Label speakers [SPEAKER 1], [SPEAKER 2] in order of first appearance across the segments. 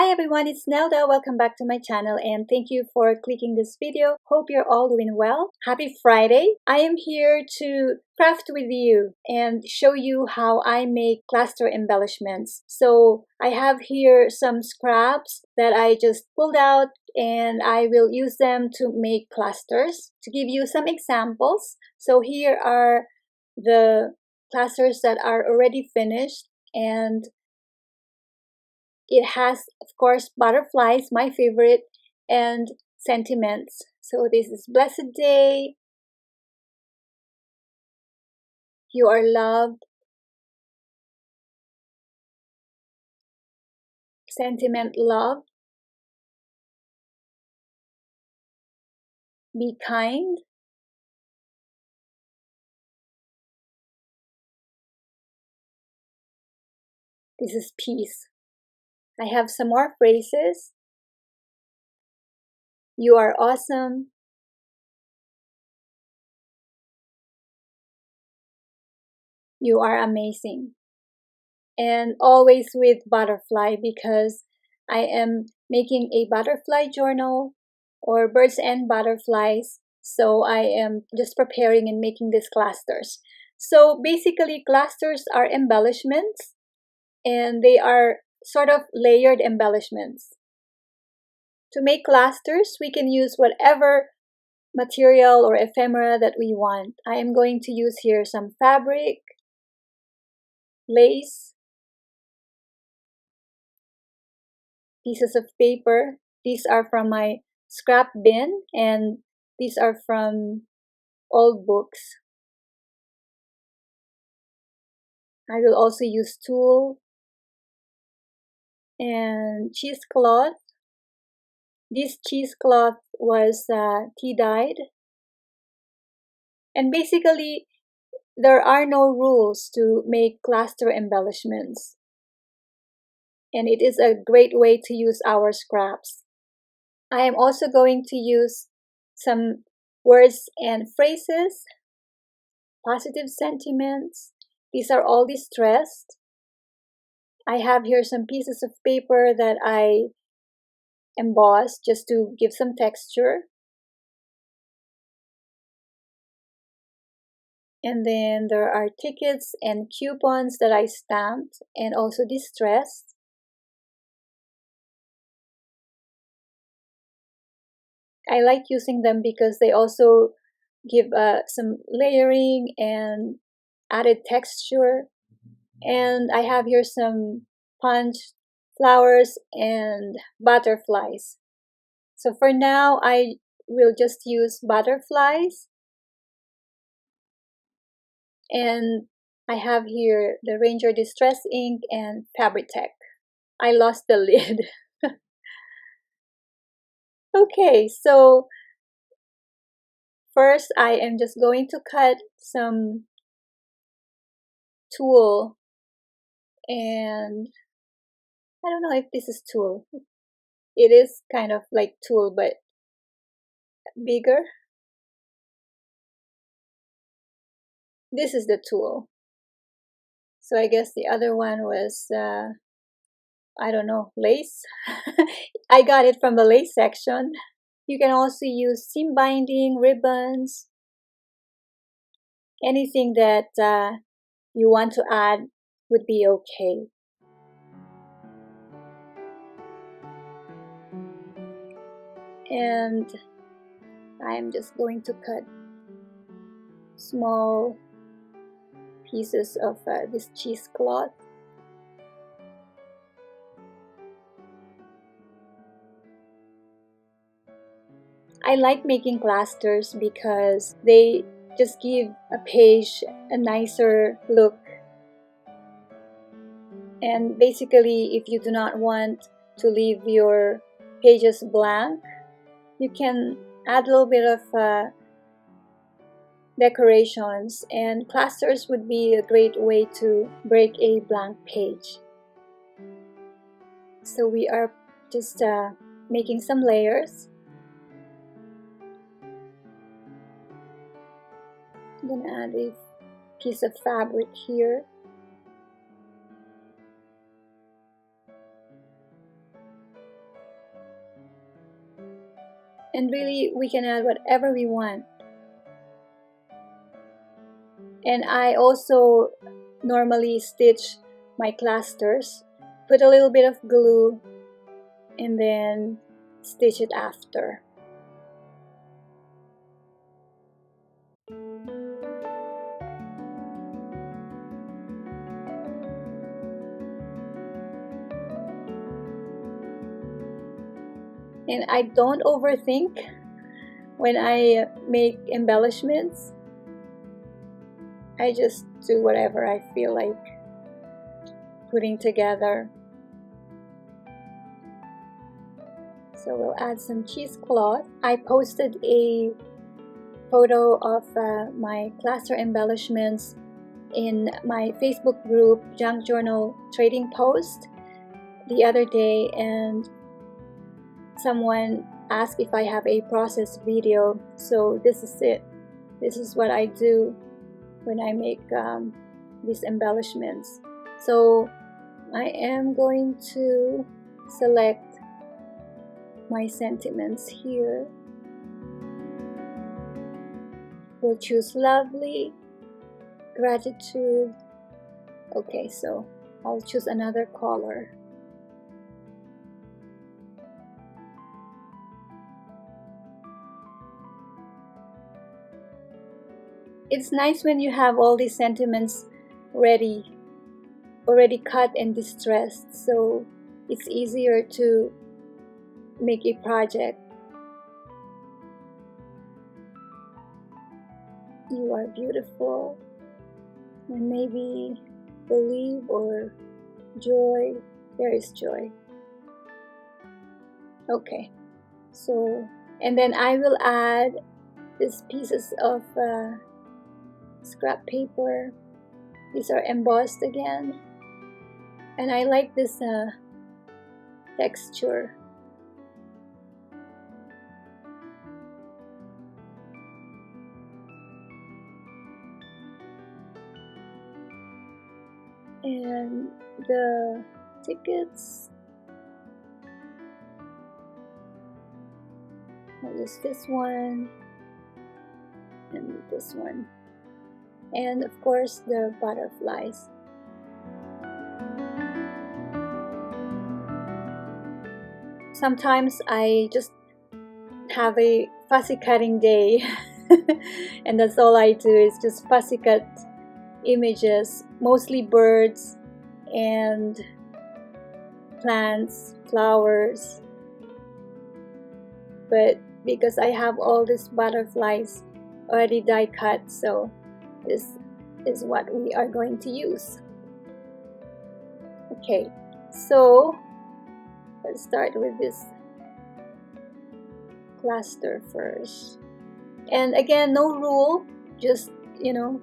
[SPEAKER 1] Hi everyone, it's Nelda. Welcome back to my channel and thank you for clicking this video. Hope you're all doing well. Happy Friday. I am here to craft with you and show you how I make cluster embellishments. So I have here some scraps that I just pulled out and I will use them to make clusters. To give you some examples, so here are the clusters that are already finished, and it has, of course, butterflies, my favorite, and sentiments. So this is Blessed Day, You Are Loved, Sentiment Love, Be Kind, this is Peace. I have some more phrases. You are awesome. You are amazing. And always with butterfly because I am making a butterfly journal or birds and butterflies. So I am just preparing and making these clusters. So basically clusters are embellishments and they are sort of layered embellishments. To make clusters, we can use whatever material or ephemera that we want. I am going to use here some fabric, lace, pieces of paper. These are from my scrap bin and these are from old books. I will also use tulle and cheesecloth. This cheesecloth was tea dyed. And basically, there are no rules to make cluster embellishments. And it is a great way to use our scraps. I am also going to use some words and phrases, positive sentiments. These are all distressed. I have here some pieces of paper that I embossed just to give some texture. And then there are tickets and coupons that I stamped and also distressed. I like using them because they also give some layering and added texture. And I have here some punch, flowers, and butterflies. So for now, I will just use butterflies. And I have here the Ranger Distress ink and Fabri-Tac. I lost the lid. Okay, so first I am just going to cut some tulle, and I don't know if this is tulle. It is kind of like tulle but bigger. This is the tulle. So I guess the other one was, I don't know, lace. I got it from the lace section. You can also use seam binding, ribbons, anything that you want to add would be okay. And I'm just going to cut small pieces of this cheesecloth. I like making clusters because they just give a page a nicer look. And basically, if you do not want to leave your pages blank, you can add a little bit of decorations, and clusters would be a great way to break a blank page. So we are just making some layers. I'm gonna add a piece of fabric here. And really, we can add whatever we want. And I also normally stitch my clusters, put a little bit of glue, and then stitch it after. And I don't overthink when I make embellishments. I just do whatever I feel like putting together. So we'll add some cheesecloth. I posted a photo of my cluster embellishments in my Facebook group, Junk Journal Trading Post, the other day, and someone asked if I have a process video. So this is it. This is what I do when I make these embellishments. So I am going to select my sentiments here. We'll choose lovely, gratitude. Okay, so I'll choose another color. It's nice when you have all these sentiments already cut and distressed, so it's easier to make a project. You are beautiful, and maybe believe or joy. There is joy. Okay, so, and then I will add these pieces of scrap paper. These are embossed again, and I like this texture. And the tickets, I'll use this one and this one, and of course the butterflies. Sometimes I just have a fussy cutting day and that's all I do, is just fussy cut images, mostly birds and plants, flowers. But because I have all these butterflies already die cut, so this is what we are going to use. Okay, so let's start with this cluster first. And again, no rule, just, you know,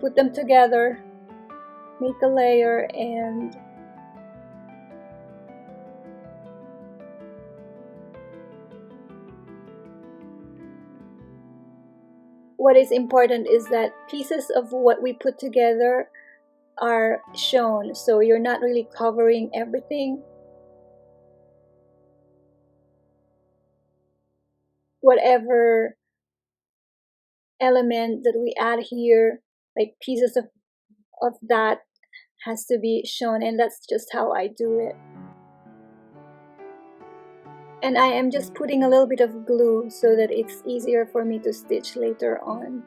[SPEAKER 1] put them together, make a layer, and what is important is that pieces of what we put together are shown, so you're not really covering everything. Whatever element that we add here, like pieces of that has to be shown, and that's just how I do it. And I am just putting a little bit of glue so that it's easier for me to stitch later on.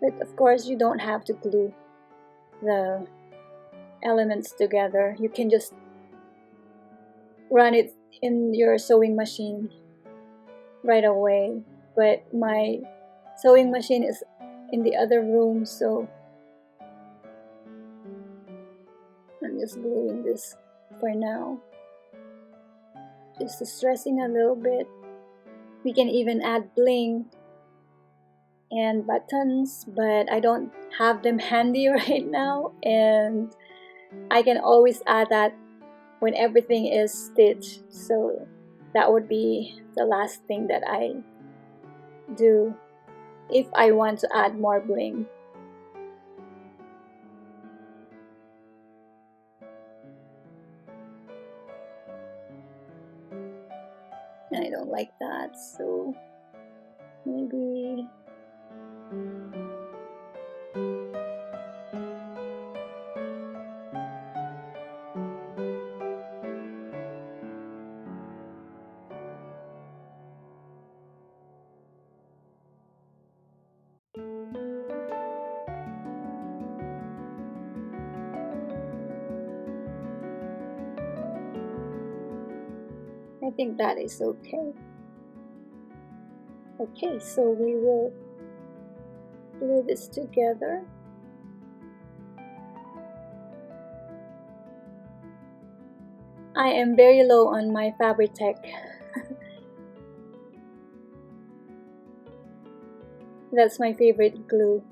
[SPEAKER 1] But of course, you don't have to glue the elements together. You can just run it in your sewing machine right away. But my sewing machine is in the other room, so I'm just gluing this for now. Just stressing a little bit. We can even add bling and buttons, but I don't have them handy right now, and I can always add that when everything is stitched. So that would be the last thing that I do if I want to add more bling. like that, so maybe I think that is okay. Okay, so we will glue this together. I am very low on my Fabri-Tac. That's my favorite glue.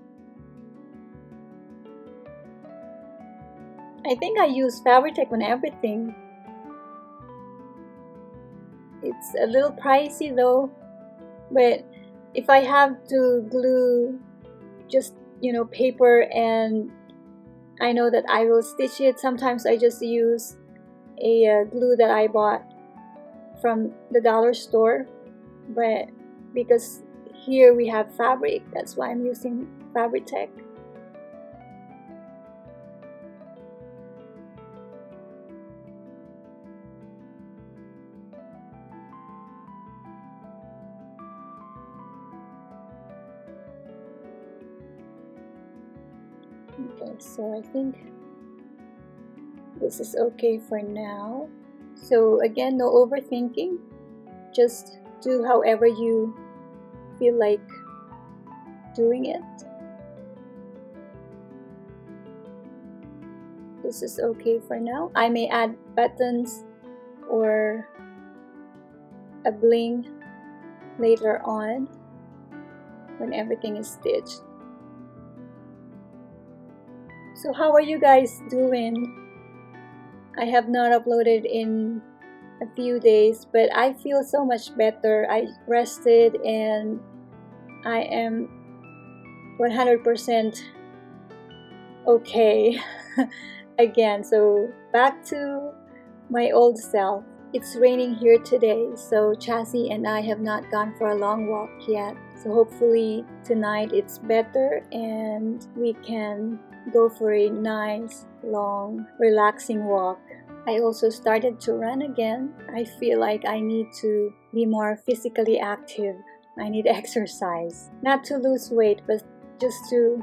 [SPEAKER 1] I think I use Fabri-Tac on everything. It's a little pricey though, but if I have to glue just, paper and I know that I will stitch it, sometimes I just use a glue that I bought from the dollar store, but because here we have fabric, that's why I'm using Fabri-Tac. Okay, so I think this is okay for now. So again, no overthinking, just do however you feel like doing it. This is okay for now. I may add buttons or a bling later on when everything is stitched. So how are you guys doing? I have not uploaded in a few days, but I feel so much better. I rested and I am 100% okay again. So back to my old self. It's raining here today, so Chassie and I have not gone for a long walk yet. So hopefully tonight it's better and we can go for a nice, long, relaxing walk. I also started to run again. I feel like I need to be more physically active. I need exercise. Not to lose weight, but just to,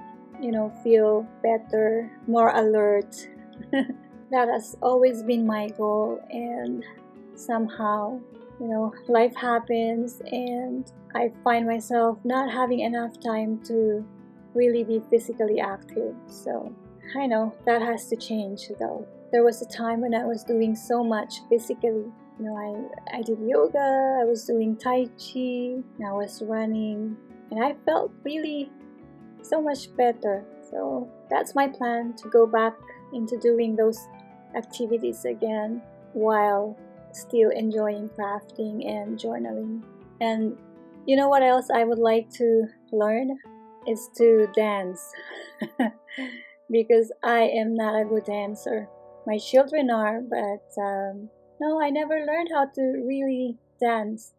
[SPEAKER 1] feel better, more alert. That has always been my goal, and somehow, life happens and I find myself not having enough time to really be physically active. So I know that has to change though. There was a time when I was doing so much physically. I did yoga, I was doing Tai Chi, and I was running, and I felt really so much better. So that's my plan, to go back into doing those activities again while still enjoying crafting and journaling. And you know what else I would like to learn is to dance because I am not a good dancer. My children are, but no, I never learned how to really dance.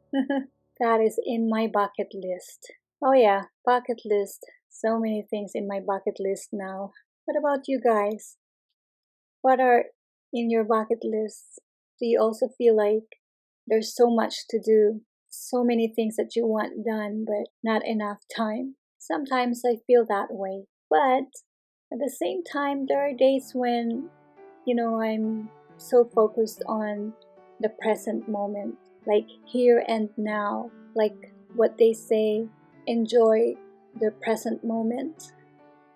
[SPEAKER 1] That is in my bucket list. Oh yeah, bucket list. So many things in my bucket list now. What about you guys? What are in your bucket list? Do you also feel like there's so much to do, so many things that you want done, but not enough time? Sometimes I feel that way. But at the same time, there are days when, I'm so focused on the present moment, like here and now, like what they say, enjoy the present moment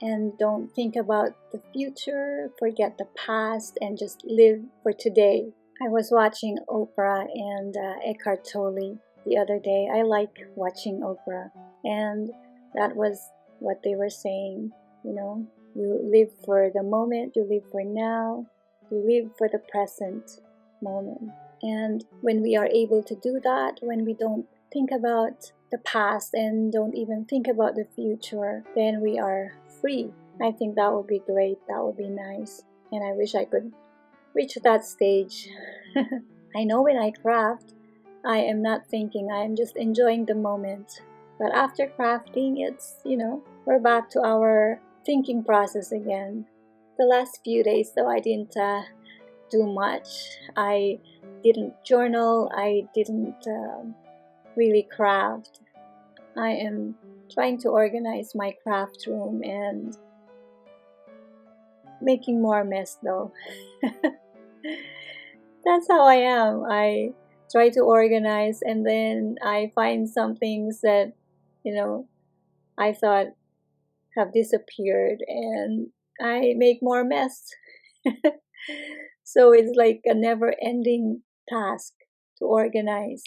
[SPEAKER 1] and don't think about the future, forget the past, and just live for today. I was watching Oprah and Eckhart Tolle the other day. I like watching Oprah, and that was what they were saying. You live for the moment, you live for now, you live for the present moment. And when we are able to do that, when we don't think about the past and don't even think about the future, then we are free. I think that would be great. That would be nice. And I wish I could reach that stage. I know when I craft, I am not thinking, I am just enjoying the moment. But after crafting, it's, we're back to our thinking process again. The last few days, though, I didn't do much. I didn't journal, I didn't really craft. I am trying to organize my craft room and making more mess though. That's how I am. I try to organize and then I find some things that, I thought have disappeared and I make more mess. So it's like a never-ending task to organize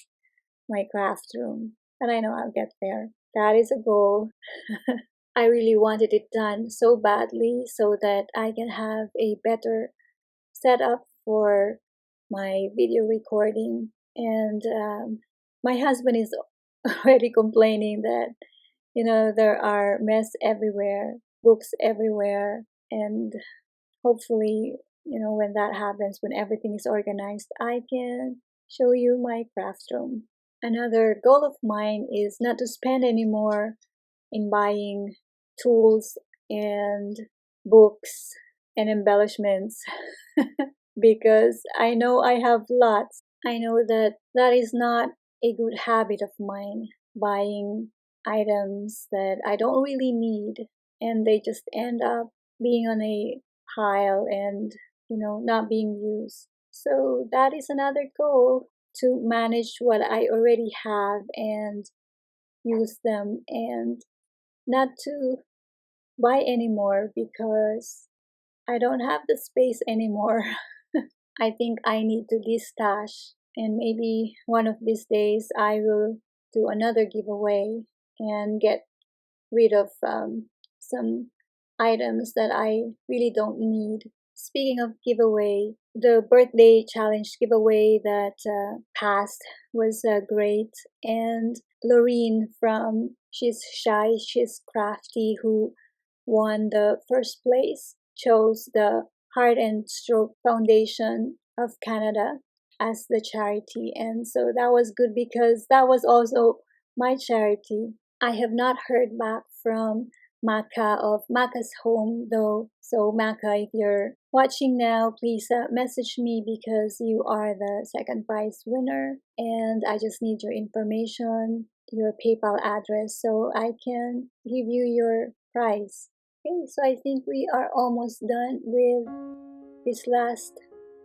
[SPEAKER 1] my craft room. And I know I'll get there. That is a goal. I really wanted it done so badly so that I can have a better setup for my video recording. And my husband is already complaining that, there are mess everywhere, books everywhere. And hopefully, when that happens, when everything is organized, I can show you my craft room. Another goal of mine is not to spend anymore in buying tools and books and embellishments because I know I have lots. I know that that is not a good habit of mine, buying items that I don't really need and they just end up being on a pile and, not being used. So that is another goal, to manage what I already have and use them and not to buy anymore because I don't have the space anymore. I think I need to de-stash, and maybe one of these days I will do another giveaway and get rid of some items that I really don't need. Speaking of giveaway, the birthday challenge giveaway that passed was great, and Lorene from She's Shy, She's Crafty, who won the first place, chose the Heart and Stroke Foundation of Canada as the charity. And so that was good because that was also my charity. I have not heard back from Maka of Maka's Home though. So Maka, if you're watching now, please message me because you are the second prize winner and I just need your information, your PayPal address so I can give you your prize. Okay, so I think we are almost done with this last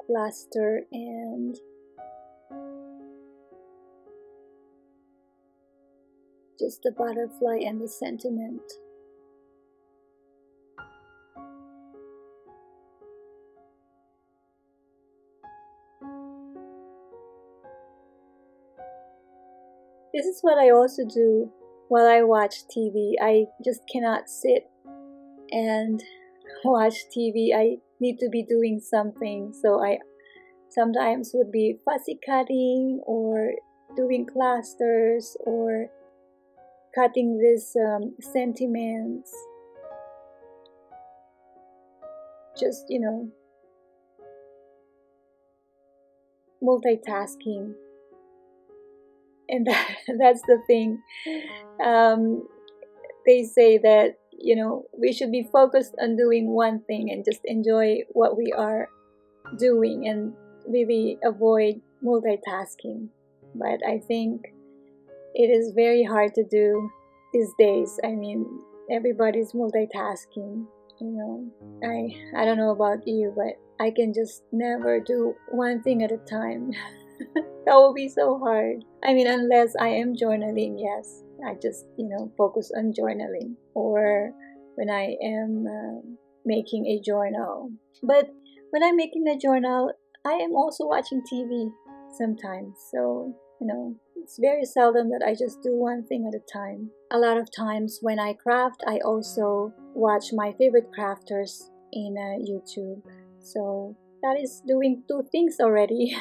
[SPEAKER 1] cluster and just the butterfly and the sentiment. This is what I also do while I watch TV. I just cannot sit and watch TV. I need to be doing something. So I sometimes would be fussy cutting or doing clusters or cutting these sentiments. Just, multitasking. And that's the thing. They say that, we should be focused on doing one thing and just enjoy what we are doing and really avoid multitasking. But I think it is very hard to do these days. I mean, everybody's multitasking, I don't know about you, but I can just never do one thing at a time. That will be so hard. I mean, unless I am journaling, yes. I just, focus on journaling. Or when I am making a journal. But when I'm making a journal, I am also watching TV sometimes. So, it's very seldom that I just do one thing at a time. A lot of times when I craft, I also watch my favorite crafters in YouTube. So that is doing two things already.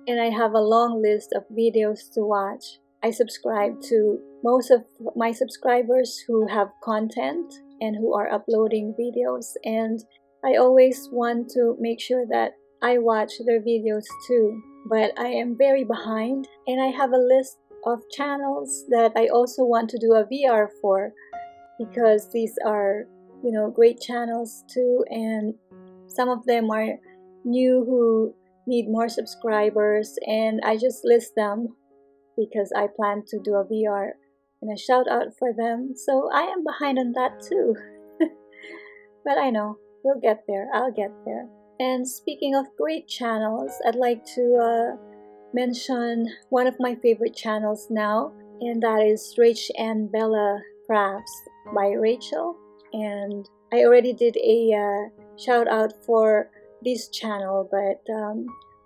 [SPEAKER 1] And I have a long list of videos to watch. I subscribe to most of my subscribers who have content and who are uploading videos, and I always want to make sure that I watch their videos too. but I am very behind, and I have a list of channels that I also want to do a VR for, because these are, great channels too, and some of them are new who need more subscribers, and I just list them because I plan to do a VR and a shout out for them. So I am behind on that too. But I know we'll get there. I'll get there. And speaking of great channels, I'd like to mention one of my favorite channels now, and that is Rachandbella Crafts by Rachel. And I already did a shout out for this channel, but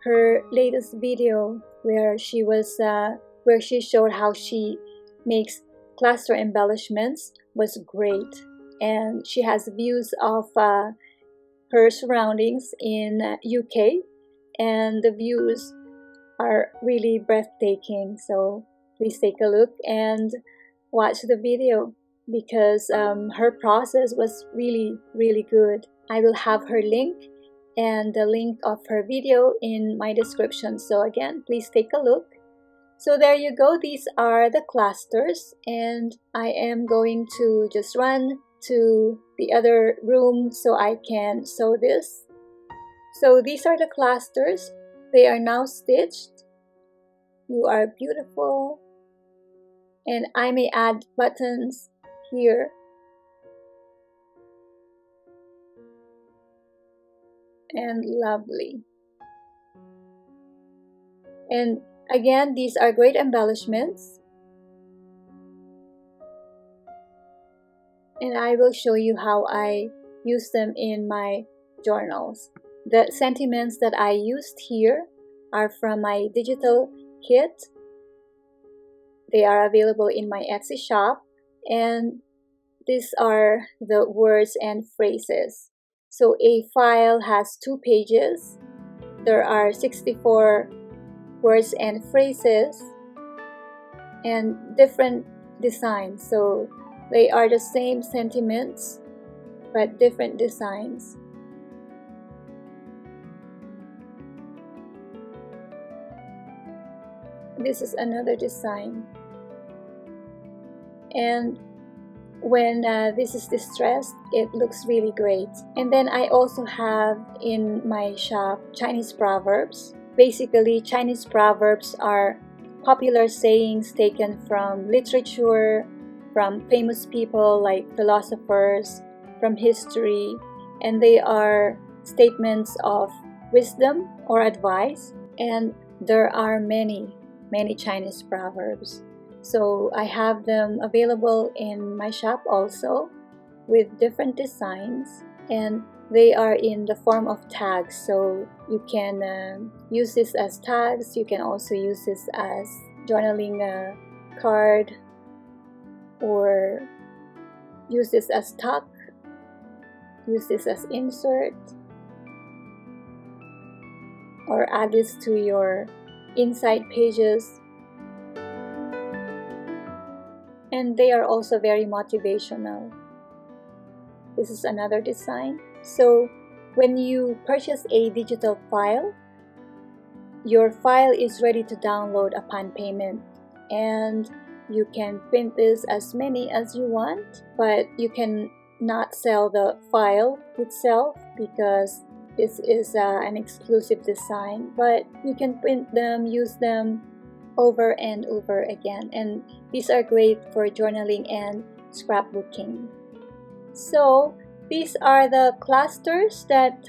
[SPEAKER 1] her latest video where she showed how she makes cluster embellishments was great, and she has views of her surroundings in UK, and the views are really breathtaking. So please take a look and watch the video, because her process was really, really good. I will have her link and the link of her video in my description. So again, please take a look. So there you go. These are the clusters, and I am going to just run to the other room so I can sew this. So these are the clusters. They are now stitched. You are beautiful. And I may add buttons here. And lovely. And again, these are great embellishments. And I will show you how I use them in my journals. The sentiments that I used here are from my digital kit. They are available in my Etsy shop. And these are the words and phrases. So a file has 2 pages. There are 64 words and phrases and different designs. So they are the same sentiments but different designs. This is another design. And when this is distressed, it looks really great. And then I also have in my shop Chinese proverbs. Basically, Chinese proverbs are popular sayings taken from literature, from famous people like philosophers, from history, and they are statements of wisdom or advice. And there are many Chinese proverbs. So I have them available in my shop also with different designs, and they are in the form of tags. So you can use this as tags. You can also use this as journaling card, or use this as tuck, use this as insert, or add this to your inside pages. And they are also very motivational. This is another design. So when you purchase a digital file, your file is ready to download upon payment, and you can print this as many as you want, but you can not sell the file itself because this is an exclusive design. But you can print them, use them over and over again, and these are great for journaling and scrapbooking. So these are the clusters that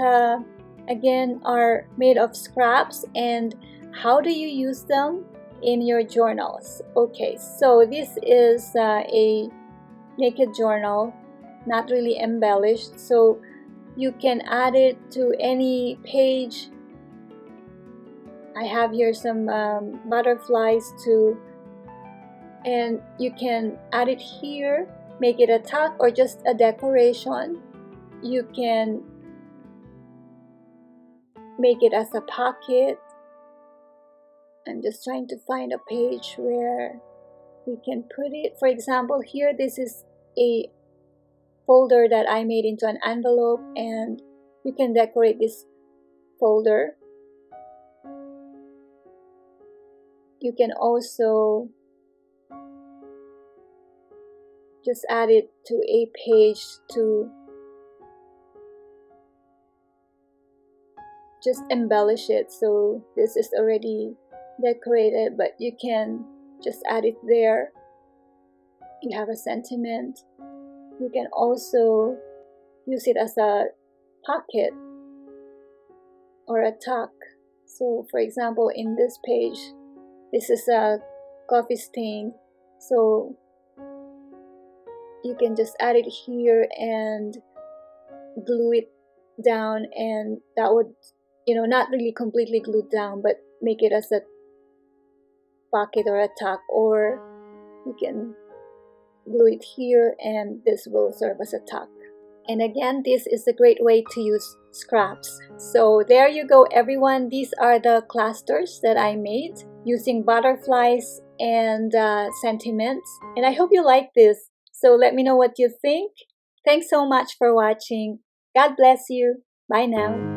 [SPEAKER 1] again are made of scraps. And how do you use them in your journals? Okay, so this is a naked journal, not really embellished, so you can add it to any page. I have here some butterflies too, and you can add it here, make it a tuck or just a decoration. You can make it as a pocket. I'm just trying to find a page where we can put it. For example, here, this is a folder that I made into an envelope, and you can decorate this folder. You can also just add it to a page to just embellish it. So this is already decorated, but you can just add it there. You have a sentiment. You can also use it as a pocket or a tuck. So for example, in this page, this is a coffee stain, so you can just add it here and glue it down, and that would, not really completely glued down, but make it as a pocket or a tuck, or you can glue it here and this will serve as a tuck. And again, this is a great way to use scraps. So there you go, everyone. These are the clusters that I made using butterflies and sentiments. And I hope you like this. So let me know what you think. Thanks so much for watching. God bless you. Bye now.